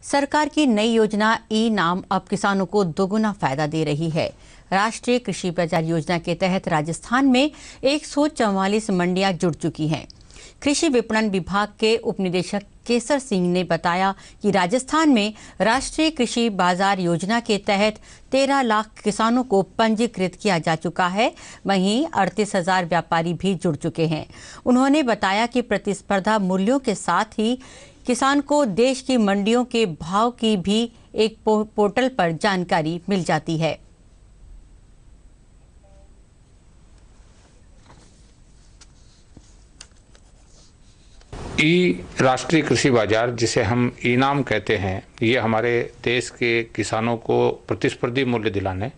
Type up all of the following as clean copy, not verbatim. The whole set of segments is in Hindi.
सरकार की नई योजना ई नाम अब किसानों को दोगुना फायदा दे रही है। राष्ट्रीय कृषि बाजार योजना के तहत राजस्थान में 144 मंडियां जुड़ चुकी हैं। कृषि विपणन विभाग के उप निदेशक केसर सिंह ने बताया कि राजस्थान में राष्ट्रीय कृषि बाजार योजना के तहत 13 लाख किसानों को पंजीकृत किया जा चुका है। वहीं 38,000 व्यापारी भी जुड़ चुके हैं। उन्होंने बताया कि प्रतिस्पर्धा मूल्यों के साथ ही किसान को देश की मंडियों के भाव की भी एक पोर्टल पर जानकारी मिल जाती है। राष्ट्रीय कृषि बाजार, जिसे हम ई नाम कहते हैं, ये हमारे देश के किसानों को प्रतिस्पर्धी मूल्य दिलाने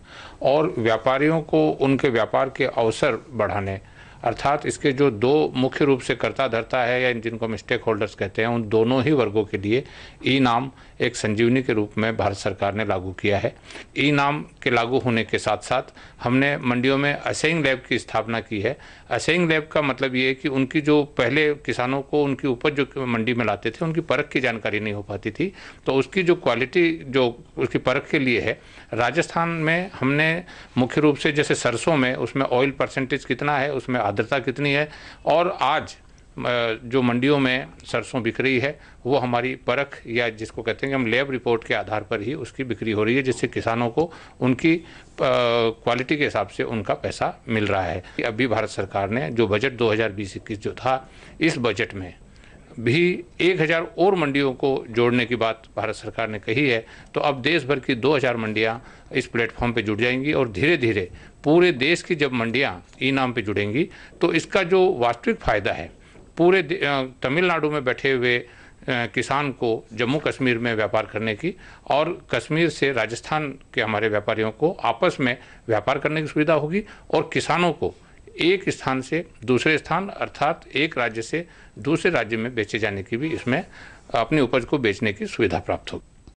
और व्यापारियों को उनके व्यापार के अवसर बढ़ाने, अर्थात इसके जो दो मुख्य रूप से कर्ता धर्ता है या जिनको हम स्टेक होल्डर्स कहते हैं, उन दोनों ही वर्गों के लिए ई नाम एक संजीवनी के रूप में भारत सरकार ने लागू किया है। ई नाम के लागू होने के साथ साथ हमने मंडियों में असेइंग लैब की स्थापना की है। असेइंग लैब का मतलब ये है कि उनकी जो पहले किसानों को उनकी उपज जो मंडी में लाते थे उनकी परख की जानकारी नहीं हो पाती थी, तो उसकी जो क्वालिटी जो उसकी परख के लिए है, राजस्थान में हमने मुख्य रूप से जैसे सरसों में उसमें ऑयल परसेंटेज कितना है, उसमें आर्द्रता कितनी है, और आज जो मंडियों में सरसों बिक रही है वो हमारी परख या जिसको कहते हैं कि हम लैब रिपोर्ट के आधार पर ही उसकी बिक्री हो रही है, जिससे किसानों को उनकी क्वालिटी के हिसाब से उनका पैसा मिल रहा है। अभी भारत सरकार ने जो बजट 2020-21 जो था, इस बजट में भी 1000 और मंडियों को जोड़ने की बात भारत सरकार ने कही है। तो अब देश भर की 2000 मंडियां इस प्लेटफॉर्म पे जुड़ जाएंगी और धीरे धीरे पूरे देश की जब मंडियां ई नाम पे जुड़ेंगी तो इसका जो वास्तविक फ़ायदा है पूरे तमिलनाडु में बैठे हुए किसान को जम्मू कश्मीर में व्यापार करने की और कश्मीर से राजस्थान के हमारे व्यापारियों को आपस में व्यापार करने की सुविधा होगी, और किसानों को एक स्थान से दूसरे स्थान अर्थात एक राज्य से दूसरे राज्य में बेचे जाने की भी इसमें अपनी उपज को बेचने की सुविधा प्राप्त होगी।